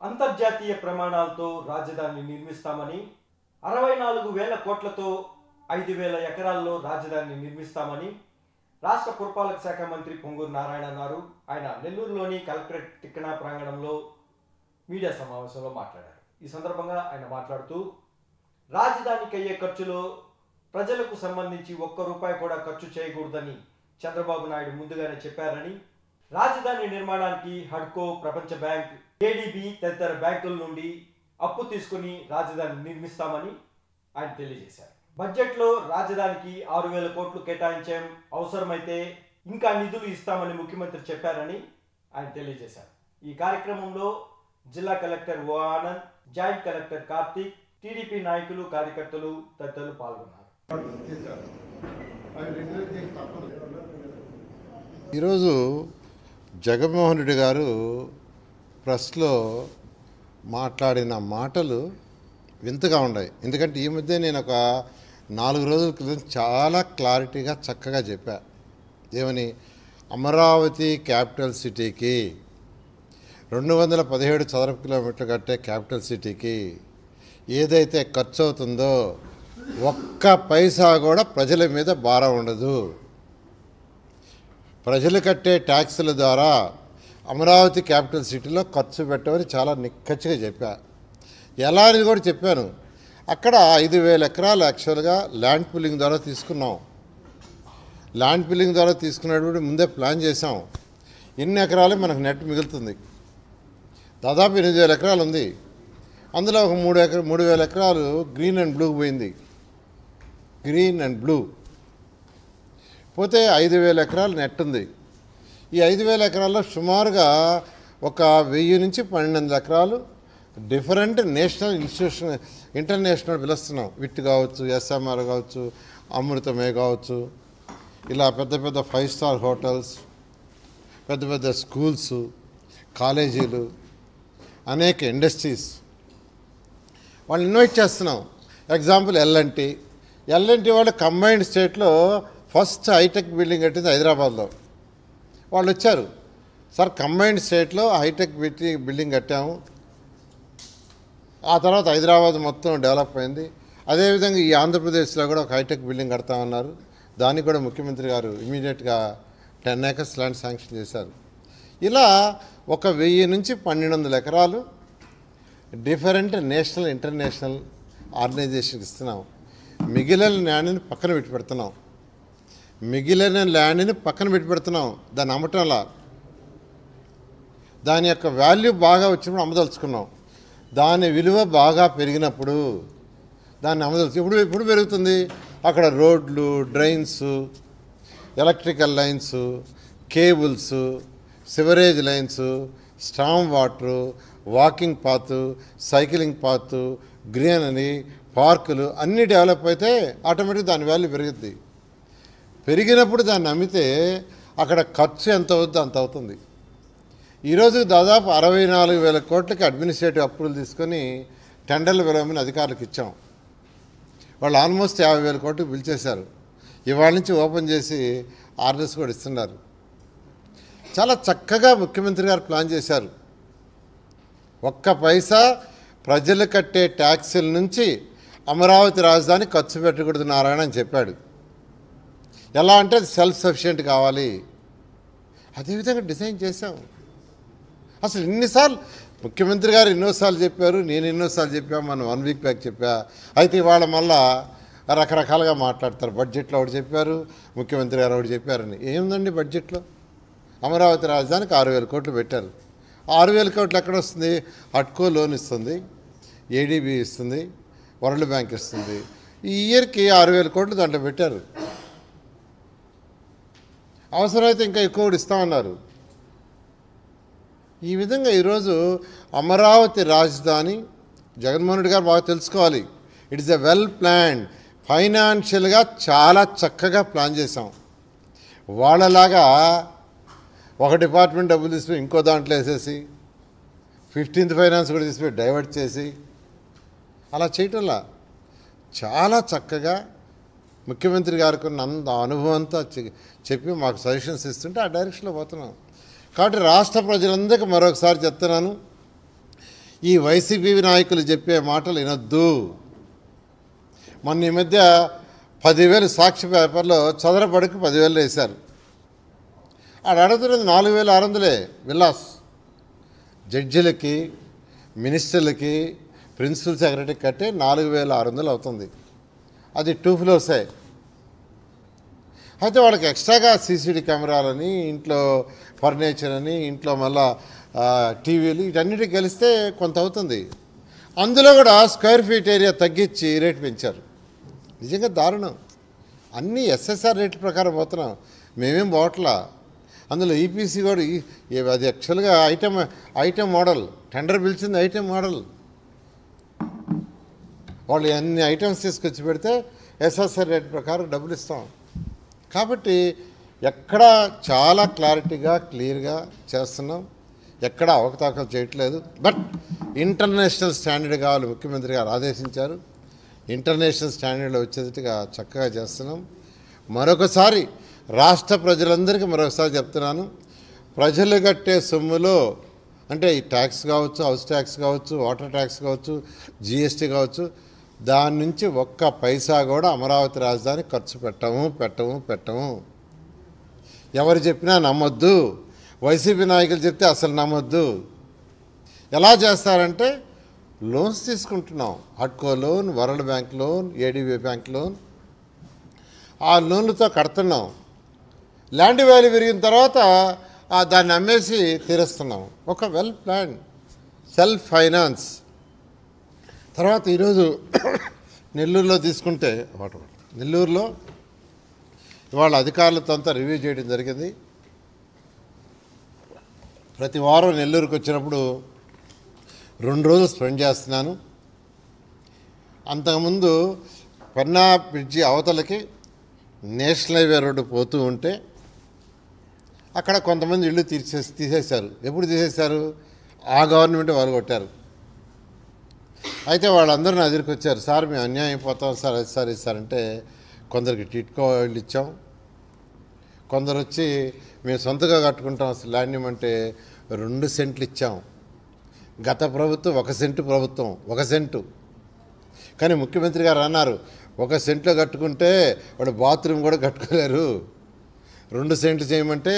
అంతర్జాతీయ ప్రమాణాలతో రాజధాని నిర్మిస్తామని 64,000 కోట్లతో 5,000 ఎకరాల్లో రాజధాని నిర్మిస్తామని రాష్ట్ర పురపాలక శాఖ మంత్రి పొంగూరు నారాయణ అన్నారు. ఆయన నెల్లూరులోని కలెక్టరేట్ తిక్కన ప్రాంగణంలో మీడియా సమావేశంలో మాట్లాడారు. ఈ సందర్భంగా ఆయన మాట్లాడుతూ రాజధానికి అయ్యే ఖర్చులో ప్రజలకు సంబంధించి ఒక్క రూపాయి కూడా ఖర్చు చేయకూడదని చంద్రబాబు నాయుడు ముందుగానే చెప్పారని, రాజధాని నిర్మాణానికి హడ్కో, ప్రపంచ బ్యాంక్, ఏడీబీ తదితర బ్యాంకుల నుండి అప్పు తీసుకుని రాజధాని నిర్మిస్తామని ఆయన తెలియజేశారు. బడ్జెట్లో రాజధానికి 6,000 కోట్లు కేటాయించాం, అవసరమైతే ఇంకా నిధులు ఇస్తామని ముఖ్యమంత్రి చెప్పారని ఆయన తెలియజేశారు. ఈ కార్యక్రమంలో జిల్లా collector O Anand, joint collector Karthik, TDP నాయకులు, కార్యకర్తలు తదితరులు పాల్గొన్నారు. ఈరోజు జగన్మోహన్ రెడ్డి గారు ప్రెస్లో మాట్లాడిన మాటలు వింతగా ఉన్నాయి. ఎందుకంటే ఈ మధ్య నేను ఒక 4 రోజుల క్రితం చాలా క్లారిటీగా చక్కగా చెప్పా. ఏమని? అమరావతి క్యాపిటల్ సిటీకి 217 చదరపు కిలోమీటర్లు కట్టే క్యాపిటల్ సిటీకి ఏదైతే ఖర్చు అవుతుందో ఒక్క పైసా కూడా ప్రజల మీద భారం ఉండదు. ప్రజలు కట్టే ట్యాక్సుల ద్వారా అమరావతి క్యాపిటల్ సిటీలో ఖర్చు పెట్టమని చాలా నిక్కచ్చిగా చెప్పా. ఎలా అనేది కూడా చెప్పాను. అక్కడ 5,000 ఎకరాలు యాక్చువల్గా ల్యాండ్ పూలింగ్ ద్వారా తీసుకున్నాం. ల్యాండ్ పూలింగ్ ద్వారా తీసుకున్నప్పుడు ముందే ప్లాన్ చేసాం. ఎన్ని ఎకరాలు మనకు నెట్ మిగులుతుంది? దాదాపు 8,000 ఎకరాలు ఉంది. అందులో ఒక 3,000 ఎకరాలు గ్రీన్ అండ్ బ్లూ పోయింది. గ్రీన్ అండ్ బ్లూ పోతే 5,000 ఎకరాలు నెట్ ఉంది. ఈ 5,000 ఎకరాల్లో సుమారుగా ఒక 1,000 నుంచి 1,200 ఎకరాలు డిఫరెంట్ నేషనల్ ఇన్స్టిట్యూషన్, ఇంటర్నేషనల్ పిలుస్తున్నాం. విట్ కావచ్చు, ఎస్ఎంఆర్ కావచ్చు, అమృతమే కావచ్చు, ఇలా పెద్ద పెద్ద 5 స్టార్ హోటల్స్, పెద్ద పెద్ద స్కూల్స్, కాలేజీలు, అనేక ఇండస్ట్రీస్ వాళ్ళు ఇన్వైట్ చేస్తున్నాం. ఎగ్జాంపుల్ ఎల్ఎన్టీ వాళ్ళు కంబైన్డ్ స్టేట్లో ఫస్ట్ హైటెక్ బిల్డింగ్ కట్టింది హైదరాబాద్లో. వాళ్ళు వచ్చారు, సార్ కంబైన్డ్ స్టేట్లో హైటెక్ బిల్డింగ్ కట్టాము, ఆ తర్వాత హైదరాబాద్ మొత్తం డెవలప్ అయింది. అదేవిధంగా ఈ ఆంధ్రప్రదేశ్లో కూడా ఒక హైటెక్ బిల్డింగ్ కడతామన్నారు. దానికి కూడా ముఖ్యమంత్రి గారు ఇమీడియట్గా 10 ఏకర్స్ ల్యాండ్ శాంక్షన్ చేశారు. ఇలా ఒక 1,000 నుంచి 1,200 ఎకరాలు డిఫరెంట్ నేషనల్, ఇంటర్నేషనల్ ఆర్గనైజేషన్కి ఇస్తున్నాం. మిగిలిన ల్యాండ్ని పక్కన పెట్టి పెడుతున్నాం. దాన్ని అమ్మటంలా దాని యొక్క వాల్యూ బాగా వచ్చినప్పుడు అమ్మదలుచుకున్నాం. దాని విలువ బాగా పెరిగినప్పుడు దాన్ని అమ్మదలుచు. ఇప్పుడు పెరుగుతుంది. అక్కడ రోడ్లు, drains, electrical lines, cables, sewerage lines, storm water, walking path, cycling path, greenery, పార్కులు అన్నీ డెవలప్ అయితే ఆటోమేటిక్గా దాని వాల్యూ పెరుగుద్ది. పెరిగినప్పుడు దాన్ని అమ్మితే అక్కడ ఖర్చు ఎంత అవుద్దో అంత అవుతుంది. ఈరోజు దాదాపు 64,000 కోట్లకి అడ్మినిస్ట్రేటివ్ అప్రూవల్ తీసుకొని టెండర్లు పిలవమని అధికారులకు ఇచ్చాం. వాళ్ళు ఆల్మోస్ట్ 50,000 కోట్లకు పిలిచేశారు. ఇవాళ నుంచి ఓపెన్ చేసి ఆర్డర్స్ కూడా ఇస్తున్నారు. చాలా చక్కగా ముఖ్యమంత్రి గారు ప్లాన్ చేశారు. ఒక్క పైసా ప్రజలు కట్టే ట్యాక్సుల నుంచి అమరావతి రాజధాని ఖర్చు పెట్టకూడదు నారాయణ అని చెప్పాడు. ఎలా అంటే సెల్ఫ్ సఫిషియెంట్ కావాలి. అదేవిధంగా డిజైన్ చేశాం. అసలు ఇన్నిసార్లు ముఖ్యమంత్రి గారు ఎన్నోసార్లు చెప్పారు, నేను ఎన్నోసార్లు చెప్పాను, మనం 1 వీక్ బ్యాక్ చెప్పా. అయితే ఇవాళ మళ్ళా రకరకాలుగా మాట్లాడతారు. బడ్జెట్లో ఒకటి చెప్పారు, ముఖ్యమంత్రి గారు ఒకటి చెప్పారని. ఏముందండి బడ్జెట్లో? అమరావతి రాజధానికి 6,000 కోట్లు పెట్టారు. 6,000 కోట్లు ఎక్కడ వస్తుంది? హడ్కో లోన్ ఇస్తుంది, ఏడీబీ ఇస్తుంది, వరల్డ్ బ్యాంక్ ఇస్తుంది. ఈ ఇయర్కి 6,000 కోట్లు దాంట్లో పెట్టారు. అవసరమైతే ఇంకా ఎక్కువ కూడా ఇస్తామన్నారు. ఈ విధంగా ఈరోజు అమరావతి రాజధాని జగన్మోహన్ రెడ్డి గారు బాగా తెలుసుకోవాలి. It is a well planned, ఫైనాన్షియల్గా చాలా చక్కగా ప్లాన్ చేసాం. వాళ్ళలాగా ఒక డిపార్ట్మెంట్ డబ్బులు తీసుకుని ఇంకో దాంట్లో వేసేసి 15th ఫైనాన్స్ కూడా తీసుకుని డైవర్ట్ చేసి అలా చేయటంలా చాలా చక్కగా ముఖ్యమంత్రి గారికి ఉన్న అనుభవంతో చెప్పి మాకు సజెషన్స్ ఇస్తుంటే ఆ డైరెక్షన్లో పోతున్నాం. కాబట్టి రాష్ట్ర ప్రజలందరికీ మరొకసారి చెప్తున్నాను, ఈ వైసీపీ నాయకులు చెప్పే మాటలు వినొద్దు. మొన్న ఈ మధ్య 10,000 సాక్షి పేపర్లో చదరపడికి 10,000 వేశారు. ఆడ అడుగుతున్నది 4,600 విలాస్. జడ్జిలకి, మినిస్టర్లకి, ప్రిన్సిపల్ సెక్రటరీకి కట్టే 4,600 అవుతుంది. అది 2 ఫ్లోర్సే. అయితే వాళ్ళకి ఎక్స్ట్రాగా సీసీడీ కెమెరాలని, ఇంట్లో ఫర్నిచర్ అని, ఇంట్లో మళ్ళా టీవీలు, వీటన్నిటికి కలిస్తే కొంత అవుతుంది. అందులో కూడా స్క్వేర్ ఫీట్ ఏరియా తగ్గించి రేటు పెంచారు. నిజంగా దారుణం. అన్నీ ఎస్ఎస్ఆర్ రేట్ల ప్రకారం పోతున్నాం, మేమేం పోవట్లా. అందులో ఈపీసీ కూడా అది యాక్చువల్గా ఐటెం మోడల్, టెండర్ పిలిచింది ఐటెం మోడల్. వాళ్ళు అన్ని ఐటమ్స్ తీసుకొచ్చి పెడితే ఎస్ఎస్ఆర్ రేట్ ప్రకారం డబ్బులు ఇస్తాం. కాబట్టి ఎక్కడ చాలా క్లారిటీగా క్లియర్గా చేస్తున్నాం, ఎక్కడ అవకతవకలు చేయట్లేదు. బట్ ఇంటర్నేషనల్ స్టాండర్డ్ కావాలి, ముఖ్యమంత్రి గారు ఆదేశించారు. ఇంటర్నేషనల్ స్టాండర్డ్లో వచ్చేట్టుగా చక్కగా చేస్తున్నాం. మరొకసారి రాష్ట్ర ప్రజలందరికీ మరొకసారి చెప్తున్నాను, ప్రజలు కట్టే సొమ్ములో అంటే ఈ ట్యాక్స్ కావచ్చు, హౌస్ ట్యాక్స్ కావచ్చు, వాటర్ ట్యాక్స్ కావచ్చు, జిఎస్టీ కావచ్చు, దాని నుంచి ఒక్క పైసా కూడా అమరావతి రాజధాని ఖర్చు పెట్టము. ఎవరు చెప్పినా నమ్మొద్దు. వైసీపీ నాయకులు చెప్తే అసలు నమ్మొద్దు. ఎలా చేస్తారంటే లోన్స్ తీసుకుంటున్నాం, హడ్కో loan, world bank loan, ADB bank loan. ఆ లోన్లతో కడుతున్నాం. ల్యాండ్ వాల్యూ పెరిగిన తర్వాత దాన్ని అమ్మేసి తీరుస్తున్నాం. ఒక వెల్ ప్లాన్ సెల్ఫ్ ఫైనాన్స్. తర్వాత ఈరోజు నెల్లూరులో తీసుకుంటే నెల్లూరులో ఇవాళ అధికారులతో అంతా రివ్యూ చేయడం జరిగింది. ప్రతి వారం నెల్లూరుకి వచ్చినప్పుడు 2 రోజులు స్పెండ్ చేస్తున్నాను. అంతకుముందు పెన్నా బ్రిడ్జి అవతలకి నేషనల్ హైవే రోడ్డు పోతూ ఉంటే అక్కడ కొంతమంది ఇళ్ళు తీసేశారు. ఎప్పుడు తీసేశారు? ఆ గవర్నమెంట్ వాళ్ళు కొట్టారు. అయితే వాళ్ళందరూ నా దగ్గరికి వచ్చారు, సార్ మేము అన్యాయం అయిపోతాం సార్, అది సార్ ఇస్తారంటే కొందరికి టిట్కో ఇళ్ళు ఇచ్చాం, కొందరు వచ్చి మేము సొంతగా కట్టుకుంటాం అసలు ల్యాండ్ ఇవ్వమంటే 2 సెంట్లు ఇచ్చాం. గత ప్రభుత్వం 1 సెంటు ప్రభుత్వం 1 సెంటు. కానీ ముఖ్యమంత్రి గారు అన్నారు 1 సెంట్లో కట్టుకుంటే వాడు బాత్రూమ్ కూడా కట్టుకోలేరు, 2 సెంట్లు చేయమంటే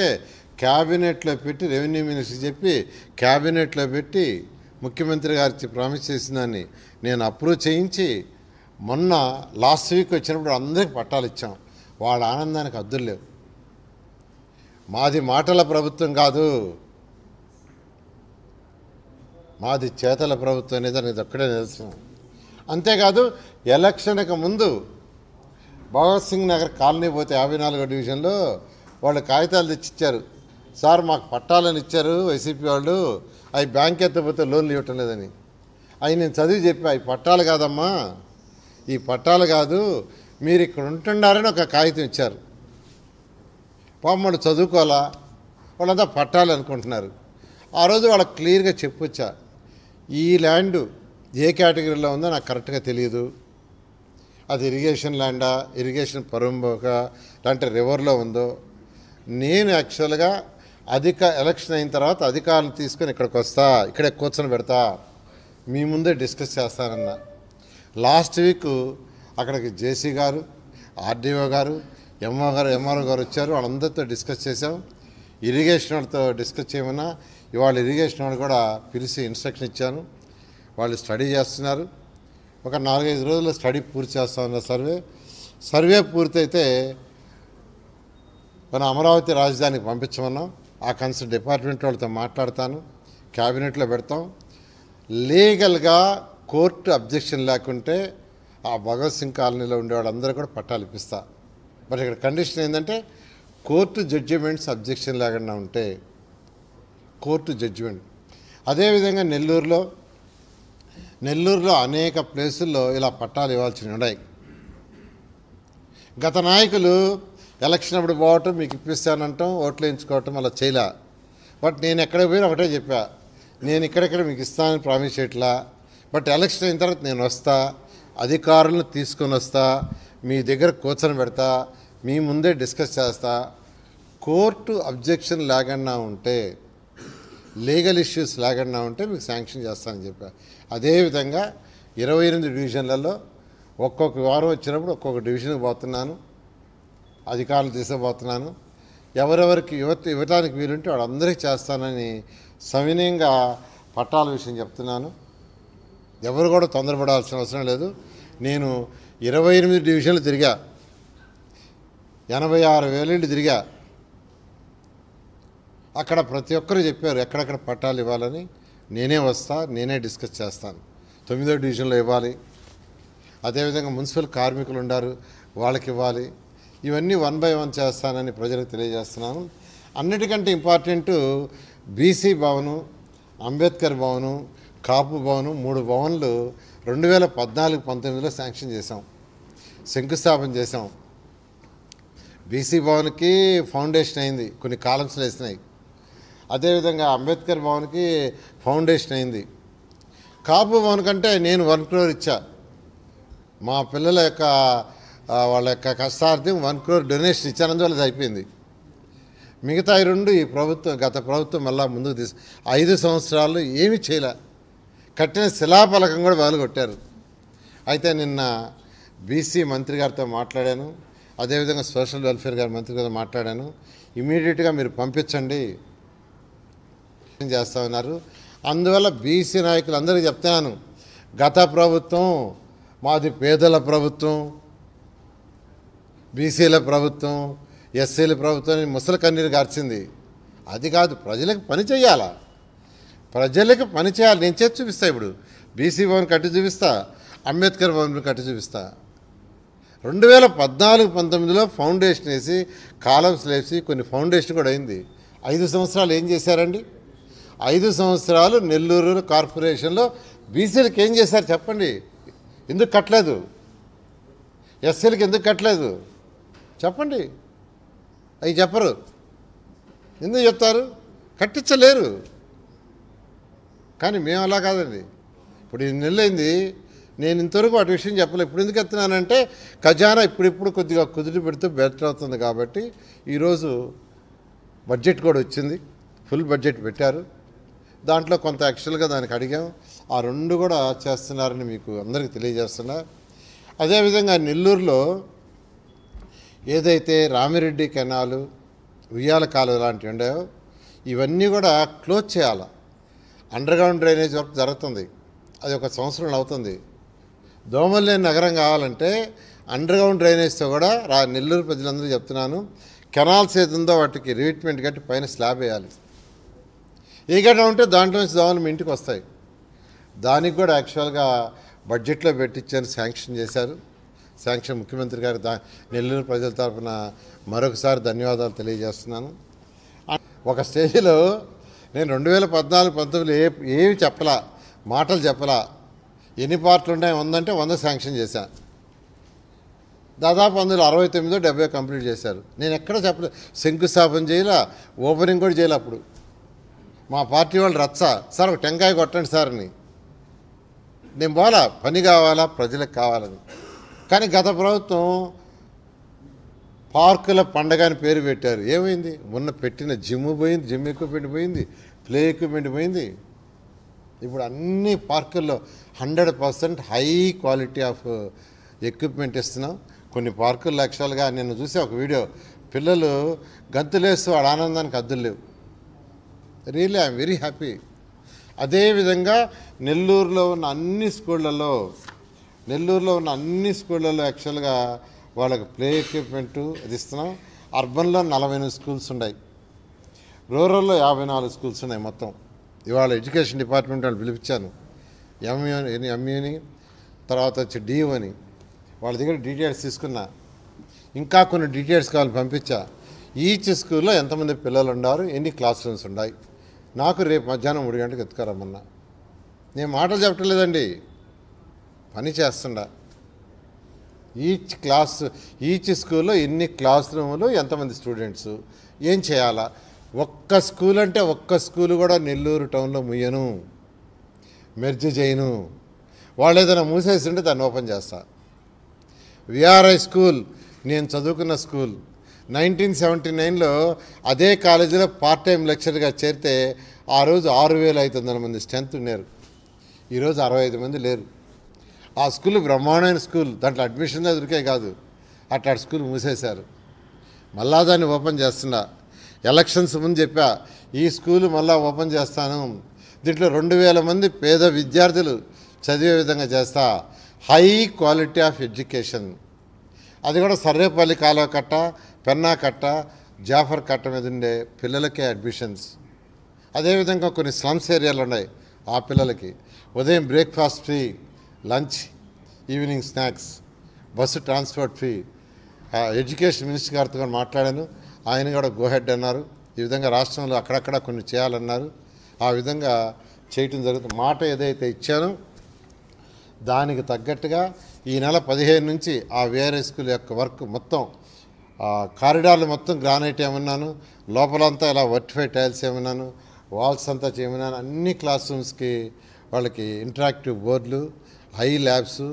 క్యాబినెట్లో పెట్టి, రెవెన్యూ మినిస్టర్ చెప్పి క్యాబినెట్లో పెట్టి ముఖ్యమంత్రి గారికి ప్రామిస్ చేసిందాన్ని నేను అప్రూవ్ చేయించి మొన్న లాస్ట్ వీక్ వచ్చినప్పుడు అందరికి పట్టాలు ఇచ్చాం. వాళ్ళ ఆనందానికి హద్దులు లేవు. మాది మాటల ప్రభుత్వం కాదు, మాది చేతల ప్రభుత్వం అనేది అనేది ఒక్కడే నిదర్శనం. అంతేకాదు ఎలక్షన్కి ముందు భగత్ సింగ్ నగర్ కాలనీ పోతే 54వ డివిజన్లో వాళ్ళు కాగితాలు తెచ్చిచ్చారు, సార్ మాకు పట్టాలని ఇచ్చారు వైసీపీ వాళ్ళు, అవి బ్యాంక్ ఎత్తపోతే లోన్లు ఇవ్వటం లేదని. అవి నేను చదివి చెప్పా, ఈ పట్టాలు కాదమ్మా, ఈ పట్టాలు కాదు, మీరు ఇక్కడ ఉంటున్నారని ఒక కాగితం ఇచ్చారు. పాపం వాళ్ళు చదువుకోవాలా, వాళ్ళంతా పట్టాలు అనుకుంటున్నారు. ఆ రోజు వాళ్ళకి క్లియర్గా చెప్పొచ్చా, ఈ ల్యాండ్ ఏ కేటగిరీలో ఉందో నాకు కరెక్ట్గా తెలియదు, అది ఇరిగేషన్ ల్యాండా, ఇరిగేషన్ పరంబోక లేదంటే రివర్లో ఉందో. నేను యాక్చువల్గా ఎలక్షన్ అయిన తర్వాత అధికారులు తీసుకొని ఇక్కడికి వస్తా, ఇక్కడే కూర్చొని పెడతా, మీ ముందే డిస్కస్ చేస్తానన్న. లాస్ట్ వీక్ అక్కడికి జేసీ గారు, ఆర్డీఓ గారు, ఎంఆర్ఓ గారు వచ్చారు. వాళ్ళందరితో డిస్కస్ చేసాం. ఇరిగేషన్ వాళ్ళతో డిస్కస్ చేయమన్నా ఇవాళ ఇరిగేషన్ వాళ్ళు కూడా పిలిచి ఇన్స్ట్రక్షన్ ఇచ్చాను. వాళ్ళు స్టడీ చేస్తున్నారు. ఒక 4-5 రోజుల్లో స్టడీ పూర్తి చేస్తామన్న సర్వే పూర్తయితే మన అమరావతి రాజధానికి పంపించమన్నాం. ఆ కన్సర్న్ డిపార్ట్మెంట్ వాళ్ళతో మాట్లాడతాను, క్యాబినెట్లో పెడతాం. లీగల్గా కోర్టు అబ్జెక్షన్ లేకుంటే ఆ భగత్ సింగ్ కాలనీలో ఉండే వాళ్ళందరూ కూడా పట్టాలు ఇప్పిస్తా. బట్ ఇక్కడ కండిషన్ ఏంటంటే కోర్టు జడ్జిమెంట్స్ అబ్జెక్షన్ లేకుండా ఉంటే కోర్టు జడ్జిమెంట్. అదేవిధంగా నెల్లూరులో అనేక ప్లేసుల్లో ఇలా పట్టాలు ఇవ్వాల్సి ఉన్నాయి. గత నాయకులు ఎలక్షన్ అప్పుడు పోవటం, మీకు ఇప్పిస్తానంటాం, ఓట్లు వేయించుకోవటం అలా చేయలే. బట్ నేను ఎక్కడికి పోయినా ఒకటే చెప్పా, నేను ఇక్కడెక్కడ మీకు ఇస్తానని ప్రామిస్ చేయట్లా. బట్ ఎలక్షన్ అయిన తర్వాత నేను వస్తా, అధికారులను తీసుకొని వస్తా, మీ దగ్గర కూర్చొని పెడతా, మీ ముందే డిస్కస్ చేస్తా. కోర్టు అబ్జెక్షన్ లేకుండా ఉంటే లీగల్ ఇష్యూస్ లేకుండా ఉంటే మీకు శాంక్షన్ చేస్తానని చెప్పా. అదేవిధంగా 28 డివిజన్లలో ఒక్కొక్క వారం వచ్చినప్పుడు ఒక్కొక్క డివిజన్కి పోతున్నాను, అధికారులు తీసుకుపోతున్నాను. ఎవరెవరికి ఇవ్వటానికి వీలుంటే వాళ్ళందరికీ చేస్తానని సవినయంగా పట్టాల విషయం చెప్తున్నాను. ఎవరు కూడా తొందరపడాల్సిన అవసరం లేదు. నేను 28 డివిజన్లు తిరిగా, 86,000 ఇళ్ళు తిరిగా. అక్కడ ప్రతి ఒక్కరు చెప్పారు ఎక్కడెక్కడ పట్టాలు ఇవ్వాలని. నేనే వస్తా, నేనే డిస్కస్ చేస్తాను. 9వ డివిజన్లో ఇవ్వాలి, అదేవిధంగా మున్సిపల్ కార్మికులు ఉన్నారు వాళ్ళకి ఇవ్వాలి. ఇవన్నీ 1 by 1 చేస్తానని ప్రజలకు తెలియజేస్తున్నాను. అన్నిటికంటే ఇంపార్టెంట్ బీసీ భవను, అంబేద్కర్ భవను, కాపు భవను 3 భవన్లు 2014-19లో శాంక్షన్ చేసాం, శంకుస్థాపన చేసాం. బీసీ భవన్కి ఫౌండేషన్ అయింది, కొన్ని కాలమ్స్లు వేసినాయి. అదేవిధంగా అంబేద్కర్ భవన్కి ఫౌండేషన్ అయింది. కాపు భవన్ కంటే నేను 1 crore ఇచ్చా. మా పిల్లల యొక్క వాళ్ళ యొక్క కష్టార్థం 1 crore డొనేషన్ ఇచ్చానందువల్ల అది అయిపోయింది. మిగతా 2 ఈ ప్రభుత్వం, గత ప్రభుత్వం మళ్ళా ముందుకు 5 సంవత్సరాలు ఏమీ చేయలే. కట్టిన శిలాఫలకం కూడా వెలగొట్టారు. అయితే నిన్న బీసీ మంత్రి గారితో మాట్లాడాను, అదేవిధంగా సోషల్ వెల్ఫేర్ గారి మంత్రి గారితో మాట్లాడాను. ఇమీడియట్గా మీరు పంపించండి చేస్తామన్నారు. అందువల్ల బీసీ నాయకులు అందరికీ చెప్తాను, గత ప్రభుత్వం మాది పేదల ప్రభుత్వం, బీసీల ప్రభుత్వం, ఎస్సీల ప్రభుత్వం ముసలి కన్నీరు గార్చింది. అది కాదు, ప్రజలకు పని చేయాలా, ప్రజలకు పని చేయాలి. నేను చేసి చూపిస్తా. ఇప్పుడు బీసీ భవన్ కట్టి చూపిస్తా, అంబేద్కర్ భవన్ కట్టి చూపిస్తా. 2014-19లో ఫౌండేషన్ వేసి కాలమ్స్ వేసి కొన్ని ఫౌండేషన్ కూడా అయింది. 5 సంవత్సరాలు ఏం చేశారండి? 5 సంవత్సరాలు నెల్లూరు కార్పొరేషన్లో బీసీలకు ఏం చేశారు చెప్పండి? ఎందుకు కట్టలేదు? ఎస్సీలకు ఎందుకు కట్టలేదు చెప్పండి? అవి చెప్పరు. ఎందుకు చెప్తారు? కట్టించలేరు. కానీ మేము అలా కాదండి. ఇప్పుడు 2 నెలలైంది, నేను ఇంతవరకు వాటి విషయం చెప్పలేదు. ఇప్పుడు ఎందుకు ఎత్తున్నానంటే ఖజానా ఇప్పుడిప్పుడు కొద్దిగా కుదిరి పెడితే బెటర్ అవుతుంది కాబట్టి. ఈరోజు బడ్జెట్ కూడా వచ్చింది, ఫుల్ బడ్జెట్ పెట్టారు. దాంట్లో కొంత యాక్చువల్గా దానికి అడిగాం, ఆ 2 కూడా చేస్తున్నారని మీకు అందరికీ తెలియజేస్తున్నా. అదేవిధంగా నెల్లూరులో ఏదైతే రామిరెడ్డి కెనాలు, ఉయ్యాల కాలువ లాంటివి ఉన్నాయో ఇవన్నీ కూడా క్లోజ్ చేయాలి. అండర్గ్రౌండ్ డ్రైనేజ్ వర్క్ జరుగుతుంది, అది 1 సంవత్సరం అవుతుంది. దోమల్లేని నగరం కావాలంటే అండర్గ్రౌండ్ డ్రైనేజ్తో కూడా నెల్లూరు ప్రజలందరూ చెప్తున్నాను, కెనాల్స్ ఏది ఉందో వాటికి రీట్మెంట్ కట్టి పైన స్లాబ్ వేయాలి. ఏ గడ్డ ఉంటే దాంట్లో నుంచి దోమలు మీ ఇంటికి వస్తాయి. దానికి కూడా యాక్చువల్గా బడ్జెట్లో పెట్టించారు, శాంక్షన్ చేశారు. శాంక్షన్ ముఖ్యమంత్రి గారు నెల్లూరు ప్రజల తరఫున మరొకసారి ధన్యవాదాలు తెలియజేస్తున్నాను. ఒక స్టేజ్లో నేను 2014-19లో ఏమి చెప్పలా, మాటలు చెప్పలా. ఎన్ని పార్ట్లు ఉన్నాయి ఉందంటే 100 శాంక్షన్ చేశాను. దాదాపు అందులో 69-70 కంప్లీట్ చేశారు. నేను ఎక్కడ చెప్పలేదు, శంకుస్థాపన చేయాల, ఓపెనింగ్ కూడా చేయాలి. అప్పుడు మా పార్టీ వాళ్ళు రచ్చ, సార్ ఒక టెంకాయ కొట్టండి సార్ అని. నేను పోలా, పని కావాలా, ప్రజలకు కావాలని. కానీ గత ప్రభుత్వం పార్కుల పండగ అని పేరు పెట్టారు. ఏమైంది? మొన్న పెట్టిన జిమ్ పోయింది, జిమ్ ఎక్విప్మెంట్ పోయింది, ప్లే ఎక్విప్మెంట్ పోయింది. ఇప్పుడు అన్ని పార్కుల్లో 100% హై క్వాలిటీ ఆఫ్ ఎక్విప్మెంట్ ఇస్తున్నాం. కొన్ని పార్కుల్లో యాక్చువల్గా నేను చూసే ఒక వీడియో, పిల్లలు గంతులేస్తూ వాడు ఆనందానికి హద్దులు లేవు. Really I'm very happy. అదేవిధంగా నెల్లూరులో ఉన్న అన్ని స్కూళ్ళల్లో యాక్చువల్గా వాళ్ళకి ప్లే ఎక్విప్మెంటు అది ఇస్తున్నాం. అర్బన్లో 48 స్కూల్స్ ఉన్నాయి, రూరల్లో 54 స్కూల్స్ ఉన్నాయి మొత్తం. ఇవాళ ఎడ్యుకేషన్ డిపార్ట్మెంట్ వాళ్ళు పిలిపించాను, ఎంయూని తర్వాత వచ్చి డిఓని. వాళ్ళ దగ్గర డీటెయిల్స్ తీసుకున్నా, ఇంకా కొన్ని డీటెయిల్స్ కావాలని పంపించా. ఈచ్ స్కూల్లో ఎంతమంది పిల్లలు ఉన్నారు, ఎన్ని క్లాస్ రూమ్స్ ఉన్నాయి. నాకు రేపు మధ్యాహ్నం 3 గంటలకు ఎత్తుకారమ్మన్నా. నేను మాటలు చెప్పట్లేదండి, పని చేస్తుండా. ఈచ్ స్కూల్లో ఎన్ని క్లాస్ రూములు, ఎంతమంది స్టూడెంట్స్, ఏం చేయాలా. ఒక్క స్కూల్ అంటే ఒక్క స్కూల్ కూడా నెల్లూరు టౌన్లో ముయ్యను, మెర్జ్ చేయను. వాళ్ళు ఏదైనా మూసేస్తుంటే దాన్ని ఓపెన్ చేస్తా. విఆర్ఐ స్కూల్ నేను చదువుకున్న స్కూల్, 1979లో అదే కాలేజీలో పార్ట్ టైం లెక్చరర్గా చేరితే ఆ రోజు 6,500 మంది స్ట్రెంత్ ఉన్నారు. ఈరోజు 65 మంది లేరు. ఆ స్కూల్ బ్రహ్మాండమైన స్కూల్, దాంట్లో అడ్మిషన్ దొరికే కాదు, అట్లాంటి స్కూల్ మూసేశారు. మళ్ళా దాన్ని ఓపెన్ చేస్తున్నా. ఎలక్షన్స్ ముందు చెప్పా ఈ స్కూల్ మళ్ళా ఓపెన్ చేస్తాను, దీంట్లో 2,000 మంది పేద విద్యార్థులు చదివే విధంగా చేస్తా, హై క్వాలిటీ ఆఫ్ ఎడ్యుకేషన్. అది కూడా సర్వేపల్లి కాలువ కట్ట, పెన్నా కట్ట, జాఫర్ కట్ట మీద ఉండే పిల్లలకే అడ్మిషన్స్. అదేవిధంగా కొన్ని స్లమ్స్ ఏరియాలు ఉన్నాయి, ఆ పిల్లలకి ఉదయం breakfast free, lunch, evening snacks, bus transport free. Education minister గారితో కూడా మాట్లాడాను, ఆయన కూడా గో హెడ్ అన్నారు. ఈ విధంగా రాష్ట్రంలో అక్కడక్కడ కొన్ని చేయాలన్నారు. ఆ విధంగా చేయటం జరుగుతుంది. మాట ఏదైతే ఇచ్చానో దానికి తగ్గట్టుగా ఈ నెల 15 నుంచి ఆ వేరే స్కూల్ యొక్క వర్క్ మొత్తం కారిడార్లు మొత్తం గ్రానైట్ ఏమన్నాను, లోపలంతా ఇలా వర్టిఫై టైల్స్ ఏమన్నాను, వాల్స్ అంతా చేయమన్నాను. అన్ని క్లాస్ రూమ్స్కి వాళ్ళకి ఇంటరాక్టివ్ బోర్డులు, హై ల్యాబ్స్,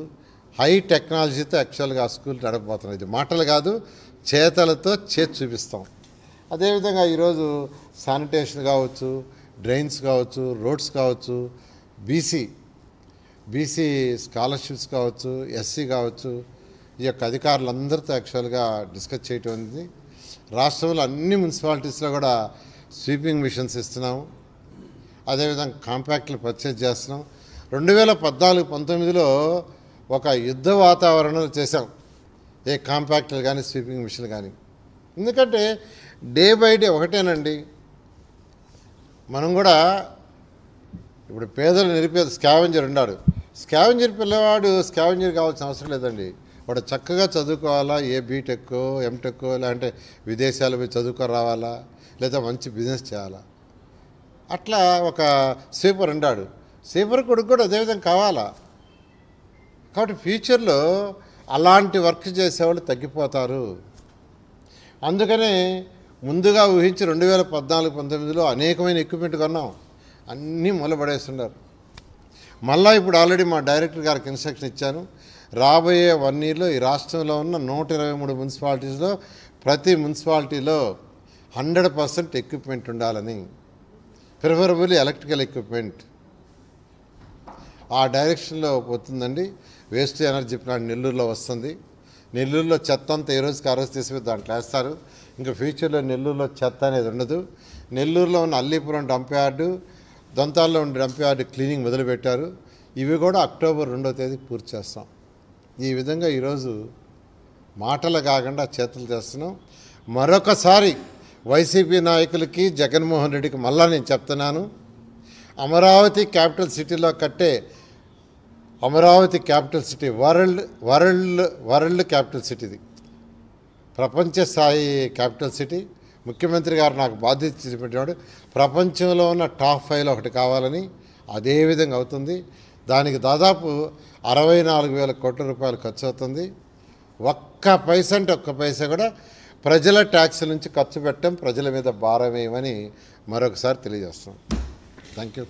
హై టెక్నాలజీతో యాక్చువల్గా ఆ స్కూల్ నడపబోతున్నాం. ఇది మాటలు కాదు, చేతలతో చేసి చూపిస్తాం. అదేవిధంగా ఈరోజు శానిటేషన్ కావచ్చు, డ్రైన్స్ కావచ్చు, రోడ్స్ కావచ్చు, బీసీ స్కాలర్షిప్స్ కావచ్చు, ఎస్సీ కావచ్చు, ఈ యొక్క అధికారులందరితో యాక్చువల్గా డిస్కస్ చేయటం ఉంది. రాష్ట్రంలో అన్ని మున్సిపాలిటీస్లో కూడా స్వీపింగ్ మిషన్స్ ఇస్తున్నాము. అదేవిధంగా కాంపాక్ట్లు పర్చేజ్ చేస్తున్నాం. 2014-19లో ఒక యుద్ధ వాతావరణంలో చేసాం, ఏ కాంపాక్ట్లు కానీ స్వీపింగ్ మిషన్లు కానీ. ఎందుకంటే డే బై డే ఒకటేనండి, మనం కూడా ఇప్పుడు పేదలు నిరుపేద స్కావెంజర్ ఉన్నాడు. స్కావెంజర్ పిల్లవాడు స్కావెంజర్ కావాల్సిన అవసరం లేదండి. వాడు చక్కగా చదువుకోవాలా, ఏ బీటెక్, ఎంటెక్, లేదంటే విదేశాలు పోయి చదువుకొని రావాలా, లేదా మంచి బిజినెస్ చేయాలా. అట్లా ఒక స్వీపర్ ఉన్నాడు, స్వీపర్ కొడుకు కూడా అదేవిధంగా కావాలా. కాబట్టి ఫ్యూచర్లో అలాంటి వర్క్ చేసేవాళ్ళు తగ్గిపోతారు. అందుకనే ముందుగా ఊహించి 2014-19లో అనేకమైన ఎక్విప్మెంట్ కొన్నాం, అన్నీ మూలపడేస్తున్నారు. మళ్ళీ ఇప్పుడు ఆల్రెడీ మా డైరెక్టర్ గారికి ఇన్స్ట్రక్షన్ ఇచ్చాను, రాబోయే 1 yearలో ఈ రాష్ట్రంలో ఉన్న 123 మున్సిపాలిటీస్లో ప్రతి మున్సిపాలిటీలో 100% ఎక్విప్మెంట్ ఉండాలని, ప్రిఫరబుల్లీ ఎలక్ట్రికల్ ఎక్విప్మెంట్. ఆ డైరెక్షన్లో పోతుందండి. వేస్ట్ ఎనర్జీ ప్లాంట్ నెల్లూరులో వస్తుంది. నెల్లూరులో చెత్త అంతా ఏ రోజుకి ఆ రోజు తీసుకుని దాంట్లో వేస్తారు. ఇంకా ఫ్యూచర్లో నెల్లూరులో చెత్త అనేది ఉండదు. నెల్లూరులో ఉన్న అల్లీపురం డంప్ యార్డు, దొంతాల్లో ఉన్న డంప్ యార్డు క్లీనింగ్ మొదలుపెట్టారు. ఇవి కూడా అక్టోబర్ 2వ తేదీ పూర్తి చేస్తాం. ఈ విధంగా ఈరోజు మాటలు కాకుండా చేతులు చేస్తున్నాం. మరొకసారి వైసీపీ నాయకులకి, జగన్మోహన్ రెడ్డికి మళ్ళా నేను చెప్తున్నాను, అమరావతి క్యాపిటల్ సిటీలో కట్టే Amaravati capital city world capital సిటీది, ప్రపంచ స్థాయి క్యాపిటల్ సిటీ. ముఖ్యమంత్రి గారు నాకు బాధ్యత చేపట్టాడు, ప్రపంచంలో ఉన్న టాప్ 5లో ఒకటి కావాలని. అదేవిధంగా అవుతుంది. దానికి దాదాపు 64,000 కోట్ల రూపాయలు ఖర్చు అవుతుంది. ఒక్క పైసా కూడా ప్రజల ట్యాక్స్ నుంచి ఖర్చు పెట్టడం, ప్రజల మీద భారం వేయమని మరొకసారి తెలియజేస్తాం. Thank you.